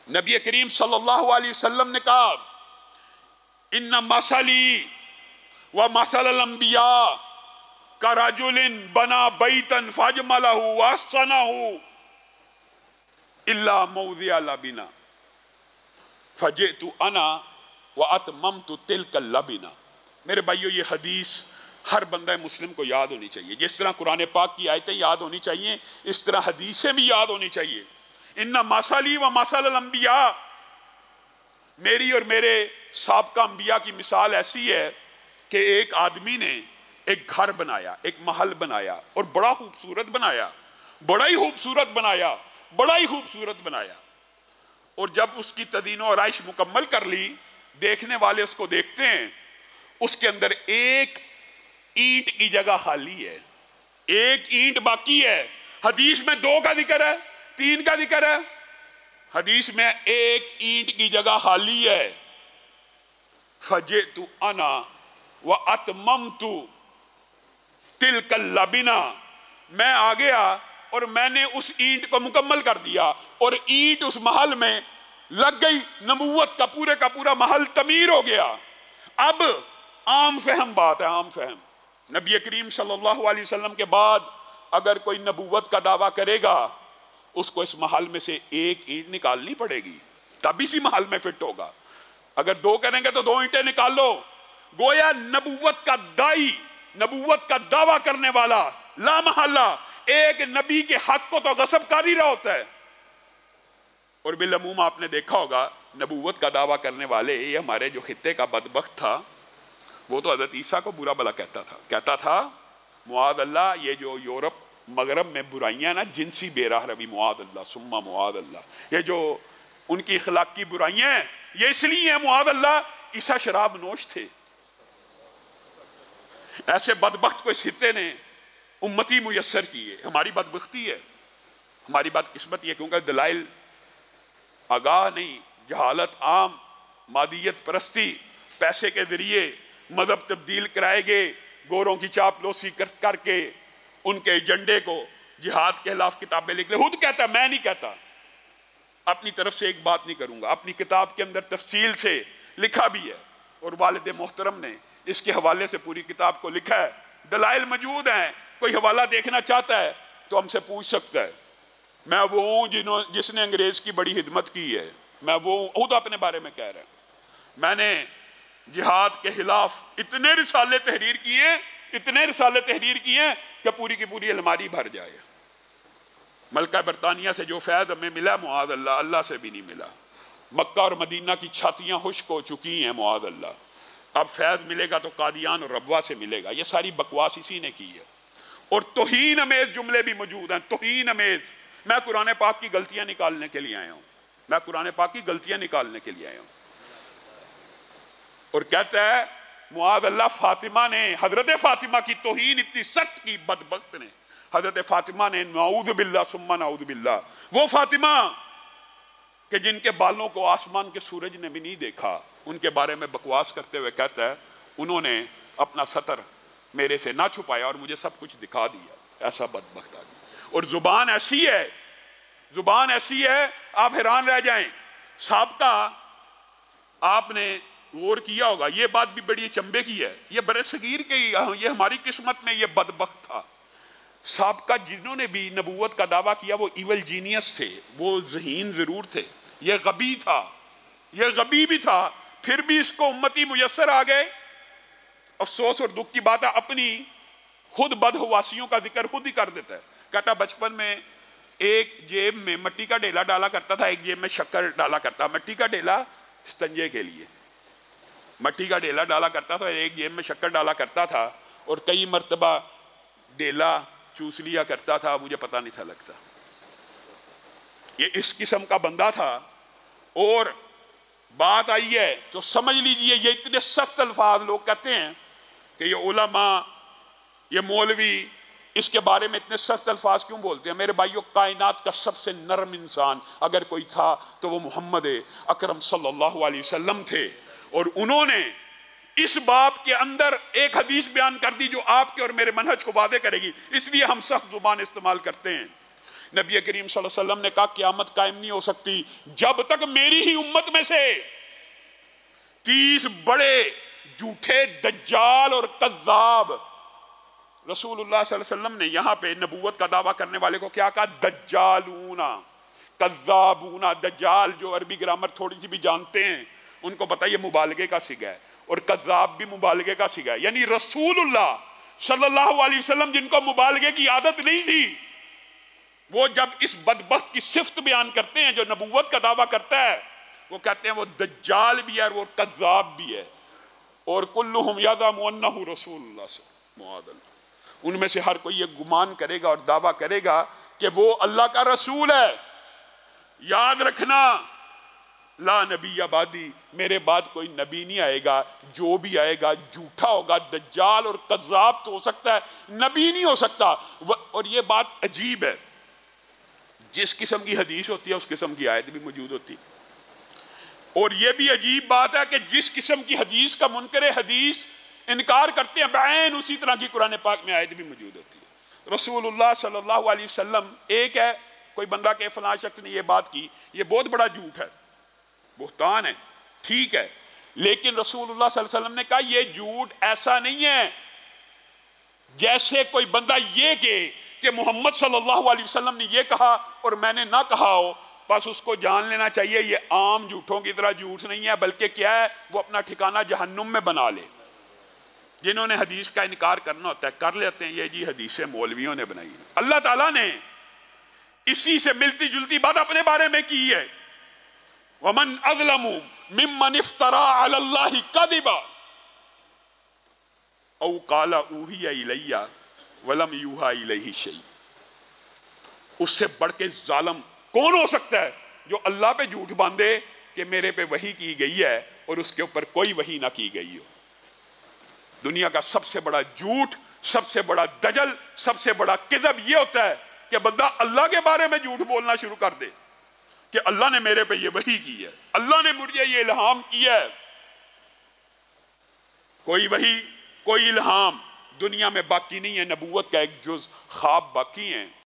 نبی کریم صلی اللہ علیہ وسلم نے کہا ان مثلی و مثل الانبیاء کرجل بنا بیتا فاجملہ واحسنہ الا موضع لبنہ فجئت انا واتممت تلک اللبنہ۔ میرے بھائیو، یہ حدیث ہر بندہ مسلم کو یاد ہونی چاہیے۔ جس طرح قرآن پاک کی آیتیں یاد ہونی چاہیے، اس طرح حدیثیں بھی یاد ہونی چاہیے۔ ان مثلی و مثل الانبیاء، میری اور میرے سابقہ انبیاء کی مثال ایسی ہے کہ ایک آدمی نے ایک گھر بنایا، ایک محل بنایا اور بڑا خوبصورت بنایا، بڑا ہی خوبصورت بنایا، بڑا ہی خوبصورت بنایا۔ اور جب اس کی تزئین و آرائش مکمل کر لی، دیکھنے والے اس کو دیکھتے ہیں، اس کے اندر ایک اینٹ کی جگہ خالی ہے، ایک اینٹ باقی ہے۔ حدیث میں 2 کا ذکر ہے، 3 کا ذکر ہے، حدیث میں ایک اینٹ کی جگہ خالی ہے۔ فجئت انا واتممت تلک اللبنہ، میں آ گیا اور میں نے اس اینٹ کو مکمل کر دیا، اور اینٹ اس محل میں لگ گئی، نبوت کا پورا محل تعمیر ہو گیا۔ اب عام فہم بات ہے، عام فہم، نبی کریم صلی اللہ علیہ وسلم کے بعد اگر کوئی نبوت کا دعویٰ کرے گا، اس کو اس محل میں سے ایک اینٹ نکالنی پڑے گی، تب اسی محل میں فٹ ہوگا۔ اگر 2 کریں گے تو 2 اینٹیں نکال لو۔ گویا نبوت کا دائی، نبوت کا دعویٰ کرنے والا لا محالہ ایک نبی کے حق کو تو غصب کر ہی رہا ہوتا ہے۔ اور بالعموم آپ نے دیکھا ہوگا نبوت کا دعویٰ کرنے والے، یہ ہمارے جو خطے کا بدبخت تھا، وہ تو حضرت عیسیٰ کو برا بھلا کہتا تھا معاذ اللہ، یہ جو یورپ مغرب میں برائیاں نا، جنسی بے راہ روی، معاذ اللہ ثم معاذ اللہ، یہ جو ان کی اخلاق کی برائیاں ہیں، یہ اس لیے ہیں معاذ اللہ، عیسیٰ شراب نوش تھے۔ ایسے بدبخت کو اس خطے نے امتی میسر کی ہے۔ ہماری بدبختی ہے، ہماری بدقسمتی ہے، کیونکہ دلائل آگاہ نہیں، جہالت عام، مادیت پرستی، پیسے کے ذریعے مذہب تبدیل کرائے گئے، گوروں کی چاپلوسی کر کے ان کے ایجنڈے کو جہاد کے خلاف کتابیں لکھ لے۔ خود کہتا، میں نہیں کہتا، اپنی طرف سے ایک بات نہیں کروں گا، اپنی کتاب کے اندر تفصیل سے لکھا بھی ہے، اور والد محترم نے اس کے حوالے سے پوری کتاب کو لکھا ہے، دلائل موجود ہیں، کوئی حوالہ دیکھنا چاہتا ہے تو ہم سے پوچھ سکتا ہے۔ میں وہ ہوں جس نے انگریز کی بڑی خدمت کی ہے، میں وہ خود اپنے بارے میں کہہ رہا ہوں، میں نے جہاد کے خلاف اتنے رسالے تحریر کیے ہیں کہ پوری کی پوری الماری بھر جائے۔ ملکہ برطانیہ سے جو فیض ہمیں ملا معاذ اللہ، اللہ سے بھی نہیں ملا۔ مکہ اور مدینہ کی چھاتیاں خشک ہو چکی ہیں معاذ اللہ، اب فیض ملے گا تو قادیان اور ربوہ سے ملے گا۔ یہ ساری بکواس اسی نے کی ہے، اور توہین امیز جملے بھی موجود ہیں، توہین امیز۔ میں قرآن پاک کی غلطیاں نکالنے کے لیے آیا ہوں، اور کہتا ہے معاذ اللہ فاطمہ نے، حضرت فاطمہ کی توہین اتنی سخت کی بدبخت نے، حضرت فاطمہ نے، نعوذ باللہ ثم نعوذ باللہ، وہ فاطمہ کہ جن کے بالوں کو آسمان کے سورج نے بھی نہیں دیکھا، ان کے بارے میں بکواس کرتے ہوئے کہتا ہے انہوں نے اپنا ستر میرے سے نہ چھپایا اور مجھے سب کچھ دکھا دیا۔ ایسا بدبخت آدمی، اور زبان ایسی ہے آپ حیران رہ جائیں۔ سابقہ آپ نے غور کیا ہوگا، یہ بات بھی بڑی چمبے کی ہے، یہ برے صغیر کے، یہ ہماری قسمت میں یہ بدبخت تھا۔ سابقہ جنہوں نے بھی نبوت کا دعویٰ کیا وہ ایول جینیس تھے، وہ ذہین ضرور تھے، یہ غبی بھی تھا، پھر بھی اس کو امتی میسر آ گئے۔ افسوس اور دکھ کی بات ہے، اپنی خود بدحواسیوں کا ذکر خود ہی کر دیتا ہے۔ کہتا بچپن میں ایک جیب میں مٹی کا ڈیلا ڈالا کرتا تھا، ایک جیب میں شکر ڈالا کرتا، مٹی کا ڈیلا استنجے کے لیے، مٹی کا ڈیلا ڈالا کرتا تھا، ایک جیب میں شکر ڈالا کرتا تھا، اور کئی مرتبہ ڈیلا چوس لیا کرتا تھا، مجھے پتہ نہیں تھا لگتا۔ یہ اس قسم کا بندہ تھا، اور بات آئی ہے تو سمجھ لیجئے یہ اتنے سخت الفاظ لوگ کہتے ہیں کہ یہ علماء، یہ مولوی اس کے بارے میں اتنے سخت الفاظ کیوں بولتے ہیں؟ میرے بھائیو، کائنات کا سب سے نرم انسان اگر کوئی تھا تو وہ محمد اکرم صلی اللہ علیہ وسلم تھے، اور انہوں نے اس باب کے اندر ایک حدیث بیان کر دی جو آپ کے اور میرے منہج کو واضح کرے گی، اس لیے ہم سخت زبان استعمال کرتے ہیں۔ نبی کریم صلی اللہ علیہ وسلم نے کہا قیامت قائم نہیں ہو سکتی جب تک میری ہی امت میں سے 30 بڑے جھوٹے دجال اور کذاب. رسول اللہ صلی اللہ علیہ وسلم نے یہاں پہ نبوت کا دعویٰ کرنے والے کو کیا کہا؟ دجالون، کذابون. دجال جو عربی گرامر تھوڑی سی بھی جانتے ہیں ان کو پتہ یہ مبالغے کا صیغہ ہے، اور کذاب بھی مبالغے کا صیغہ ہے. یعنی رسول اللہ صلی اللہ علیہ وسلم جن کو مبالغے کی عادت نہیں تھی، وہ جب اس بدبخت کی صفت بیان کرتے ہیں جو نبوت کا دعویٰ کرتا ہے، وہ کہتے ہیں وہ دجال بھی ہے اور وہ کذاب بھی ہے. اور کلہم یزعم انہ رسول اللہ صلی اللہ علیہ وسلم، ان میں سے ہر کوئی یہ گمان کرے گا اور دعویٰ کرے گا کہ وہ اللہ کا رسول ہے. یاد رکھنا لا نبی بعدی، میرے بعد کوئی نبی نہیں آئے گا، جو بھی آئے گا جھوٹا ہوگا. دجال اور کذاب تو ہو سکتا ہے، نبی نہیں ہو سکتا. اور یہ بات عجیب ہے، جس قسم کی حدیث ہوتی ہے اس قسم کی آیت بھی موجود ہوتی. اور یہ بھی عجیب بات ہے کہ جس قسم کی حدیث کا منکر حدیث انکار کرتے ہیں بعین اسی طرح کی قرآن پاک میں آیت بھی موجود ہوتی ہے. رسول اللہ صلی اللہ علیہ وسلم، ایک ہے کوئی بندہ کہ فلاں شخص نے یہ بات کی، یہ بہت بڑا جھوٹ ہے، بہتان ہے، ٹھیک ہے، لیکن رسول اللہ صلی اللہ علیہ وسلم نے کہا یہ جھوٹ ایسا نہیں ہے جیسے کوئی بندہ یہ کہ محمد صلی اللہ علیہ وسلم نے یہ کہا اور میں نے نہ کہا ہو. بس اس کو جان لینا چاہیے یہ عام جھوٹوں کی طرح جھوٹ نہیں ہے، بلکہ کیا ہے، وہ اپنا ٹھکانہ جہنم میں بنا لے. جنہوں نے حدیث کا انکار کرنا ہوتا ہے کر لیتے ہیں، یہ جی حدیثیں مولویوں نے بنائی. اللہ تعالیٰ نے اسی سے ملتی جلتی بات اپنے بارے میں کی ہے. وَمَنْ أَظْلَمُ مِمَّنِ افْتَرَى عَلَى اللَّهِ كَذِبًا أَوْ قَالَ أُوحِيَ إِلَيَّ وَلَمْ يُوحَى إِلَيْهِ شَيْءٌ. اس سے بڑھ کے ظالم کون ہو سکتا ہے جو اللہ پہ جھوٹ باندھے کہ میرے پہ وحی کی گئی ہے اور اس کے اوپر کوئی وحی نہ کی گئی ہو. دنیا کا سب سے بڑا جھوٹ، سب سے بڑا دجل، سب سے بڑا کذب یہ ہوتا ہے کہ بندہ اللہ کے بارے میں جھوٹ بولنا شروع کر دے کہ اللہ نے میرے پہ یہ وحی کی ہے، اللہ نے مجھے یہ الہام کیا ہے. کوئی وحی، کوئی الہام دنیا میں باقی نہیں ہے. نبوت کا ایک جز خواب باقی ہیں